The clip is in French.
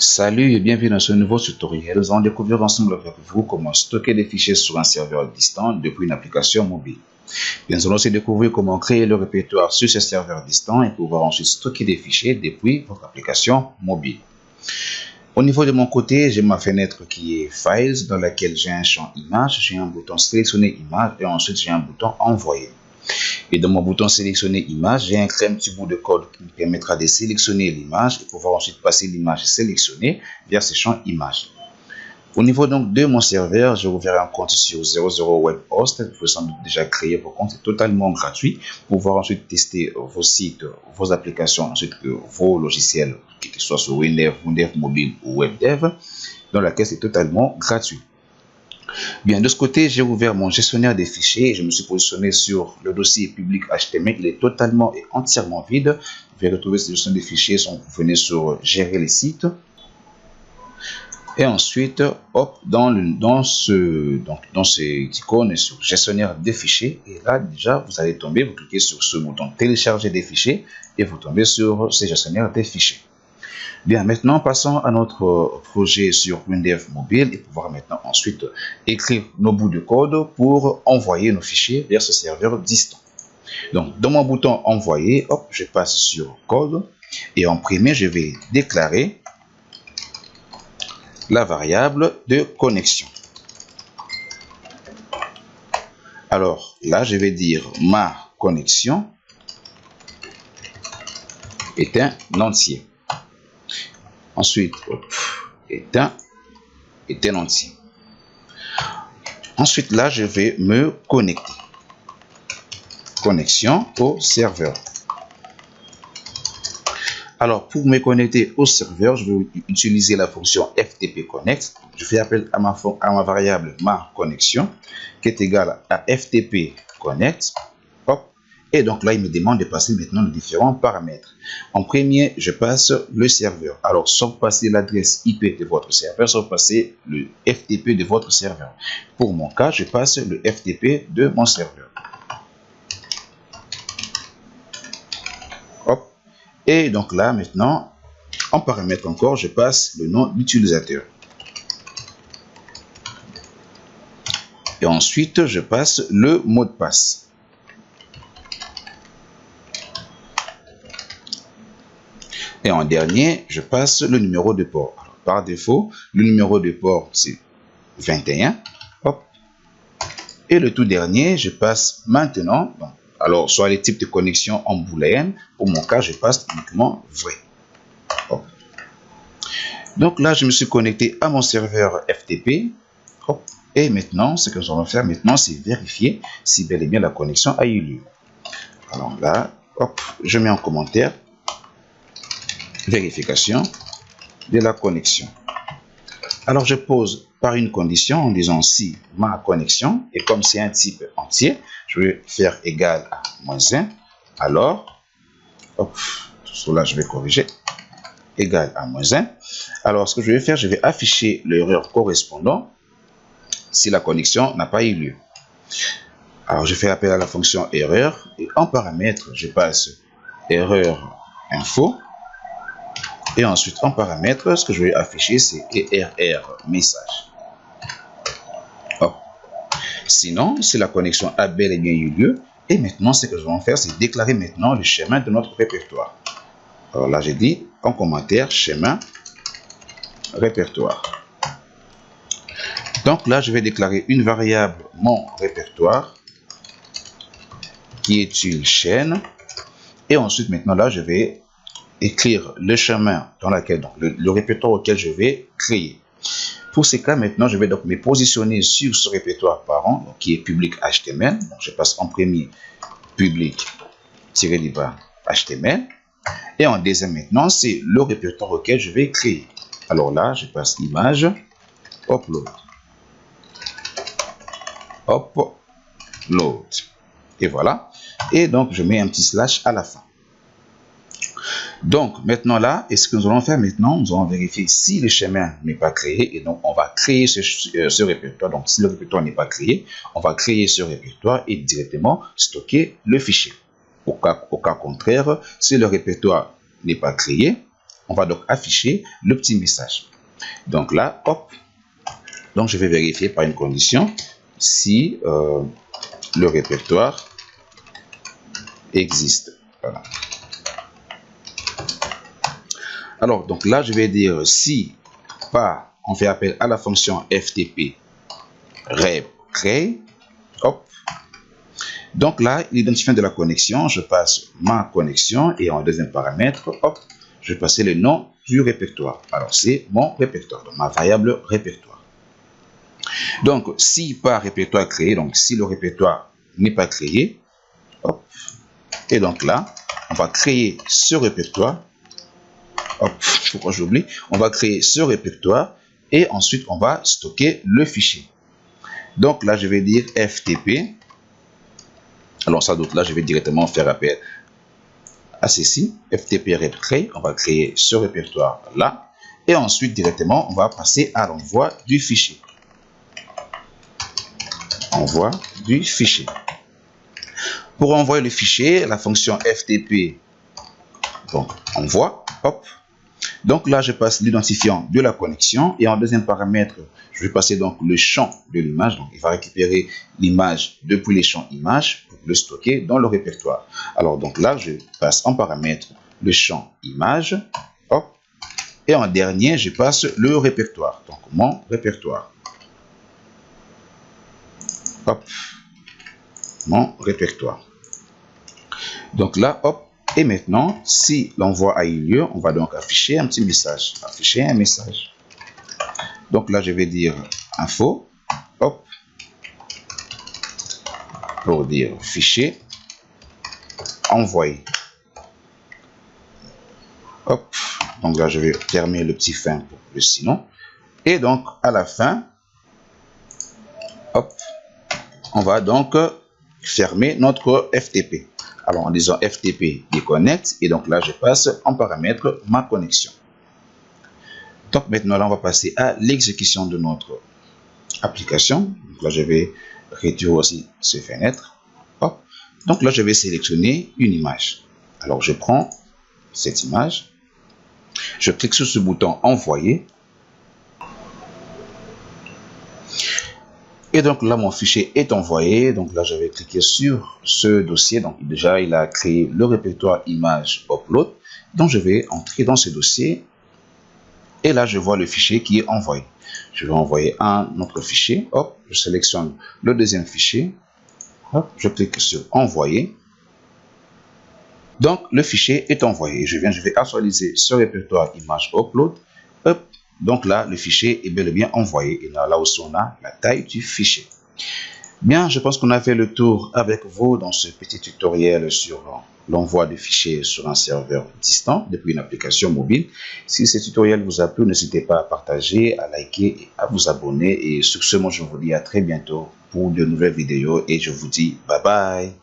Salut et bienvenue dans ce nouveau tutoriel. Nous allons découvrir ensemble avec vous comment stocker des fichiers sur un serveur distant depuis une application mobile. Bien, nous allons aussi découvrir comment créer le répertoire sur ce serveur distant et pouvoir ensuite stocker des fichiers depuis votre application mobile. Au niveau de mon côté, j'ai ma fenêtre qui est Files dans laquelle j'ai un champ image, j'ai un bouton sélectionner image et ensuite j'ai un bouton envoyer. Et dans mon bouton sélectionner image, j'ai un petit bout de code qui me permettra de sélectionner l'image et pouvoir ensuite passer l'image sélectionnée vers ce champ image. Au niveau donc de mon serveur, je ouvrirai un compte sur 00 Web Host. Vous pouvez sans doute déjà créer votre compte, c'est totalement gratuit pour pouvoir ensuite tester vos sites, vos applications, ensuite vos logiciels, que ce soit sur Windev Mobile ou WebDev, dans laquelle c'est totalement gratuit. Bien, de ce côté, j'ai ouvert mon gestionnaire des fichiers et je me suis positionné sur le dossier public HTML. Il est totalement et entièrement vide. Vous pouvez retrouver ce gestionnaire des fichiers si vous venez sur gérer les sites. Et ensuite, hop, dans cette icône sur gestionnaire des fichiers. Et là, déjà, vous allez tomber, vous cliquez sur ce bouton télécharger des fichiers et vous tombez sur ce gestionnaire des fichiers. Bien, maintenant, passons à notre projet sur Windev Mobile et pouvoir maintenant ensuite écrire nos bouts de code pour envoyer nos fichiers vers ce serveur distant. Donc, dans mon bouton envoyer, hop, je passe sur code et en premier, je vais déclarer la variable de connexion. Alors, là, je vais dire ma connexion est un entier. Ensuite, est un entier. Ensuite, là, je vais me connecter. Connexion au serveur. Alors, pour me connecter au serveur, je vais utiliser la fonction FTP Connect. Je fais appel à ma variable ma connexion, qui est égale à FTP Connect. Et donc là, il me demande de passer maintenant les différents paramètres. En premier, je passe le serveur. Alors, sauf passer l'adresse IP de votre serveur, sauf passer le FTP de votre serveur. Pour mon cas, je passe le FTP de mon serveur. Hop. Et donc là, maintenant, en paramètre encore, je passe le nom d'utilisateur. Et ensuite, je passe le mot de passe. Et en dernier, je passe le numéro de port. Alors, par défaut, le numéro de port, c'est 21. Hop. Et le tout dernier, je passe maintenant. Donc, alors, soit les types de connexion en booléenne. Pour mon cas, je passe uniquement vrai. Hop. Donc là, je me suis connecté à mon serveur FTP. Hop. Et maintenant, ce que nous allons faire maintenant, c'est vérifier si bel et bien la connexion a eu lieu. Alors là, hop, je mets en commentaire vérification de la connexion. Alors, je pose par une condition en disant si ma connexion, et comme c'est un type entier, je vais faire égal à -1. Alors, hop, cela je vais corriger, égal à -1. Alors, ce que je vais faire, je vais afficher l'erreur correspondant si la connexion n'a pas eu lieu. Alors, je fais appel à la fonction erreur et en paramètre, je passe erreur info. Et ensuite, en paramètre, ce que je vais afficher, c'est ERR message. Hop. Sinon, si la connexion a bel et bien eu lieu, et maintenant, ce que nous allons faire, c'est déclarer maintenant le chemin de notre répertoire. Alors là, j'ai dit en commentaire, chemin répertoire. Donc là, je vais déclarer une variable mon répertoire, qui est une chaîne. Et ensuite, maintenant, là, je vais écrire le chemin dans lequel, donc le répertoire auquel je vais créer. Pour ces cas, maintenant, je vais donc me positionner sur ce répertoire parent, donc, qui est public HTML. Donc, je passe en premier public-HTML. Et en deuxième, maintenant, c'est le répertoire auquel je vais créer. Alors là, je passe image, upload. Upload. Et voilà. Et donc, je mets un petit slash à la fin. Donc, maintenant là, et ce que nous allons faire maintenant, nous allons vérifier si le chemin n'est pas créé. Et donc, on va créer ce répertoire. Donc, si le répertoire n'est pas créé, on va créer ce répertoire et directement stocker le fichier. Au cas contraire, si le répertoire n'est pas créé, on va donc afficher le petit message. Donc là, hop, donc je vais vérifier par une condition si le répertoire existe. Voilà. Alors, donc là, je vais dire si par, on fait appel à la fonction FTP rep créer, hop. Donc là, l'identifiant de la connexion, je passe ma connexion et en deuxième paramètre, hop, je vais passer le nom du répertoire. Alors, c'est mon répertoire, donc ma variable répertoire. Donc, si par répertoire créé, donc si le répertoire n'est pas créé, hop, et donc là, on va créer ce répertoire. Hop, pourquoi j'oublie? On va créer ce répertoire et ensuite on va stocker le fichier. Donc là, je vais dire FTP. Alors sans doute là, je vais directement faire appel à ceci. FTP rep créer. On va créer ce répertoire là. Et ensuite, directement, on va passer à l'envoi du fichier. Envoi du fichier. Pour envoyer le fichier, la fonction FTP, donc envoi, hop. Donc là, je passe l'identifiant de la connexion et en deuxième paramètre, je vais passer donc le champ de l'image. Donc, il va récupérer l'image depuis les champs images pour le stocker dans le répertoire. Alors, donc là, je passe en paramètre le champ image, hop, et en dernier, je passe le répertoire. Donc, mon répertoire. Hop, mon répertoire. Donc là, hop. Et maintenant, si l'envoi a eu lieu, on va donc afficher un petit message. Afficher un message. Donc là, je vais dire info, hop, pour dire fichier, envoyer. Hop, donc là, je vais fermer le petit fin pour le sinon. Et donc, à la fin, hop, on va donc fermer notre FTP. Alors, en disant FTP déconnecte, et donc là, je passe en paramètre ma connexion. Donc, maintenant, là, on va passer à l'exécution de notre application. Donc là, je vais réduire aussi ces fenêtres. Hop. Donc là, je vais sélectionner une image. Alors, je prends cette image. Je clique sur ce bouton envoyer. Et donc là, mon fichier est envoyé. Donc là, je vais cliquer sur ce dossier. Donc déjà, il a créé le répertoire image upload. Donc je vais entrer dans ce dossier. Et là, je vois le fichier qui est envoyé. Je vais envoyer un autre fichier. Hop, je sélectionne le deuxième fichier. Hop, je clique sur envoyer. Donc le fichier est envoyé. Je vais actualiser ce répertoire image upload. Hop. Donc là, le fichier est bel et bien envoyé. Et là aussi, on a la taille du fichier. Bien, je pense qu'on a fait le tour avec vous dans ce petit tutoriel sur l'envoi de fichiers sur un serveur distant depuis une application mobile. Si ce tutoriel vous a plu, n'hésitez pas à partager, à liker et à vous abonner. Et sur ce, moi, je vous dis à très bientôt pour de nouvelles vidéos et je vous dis bye bye.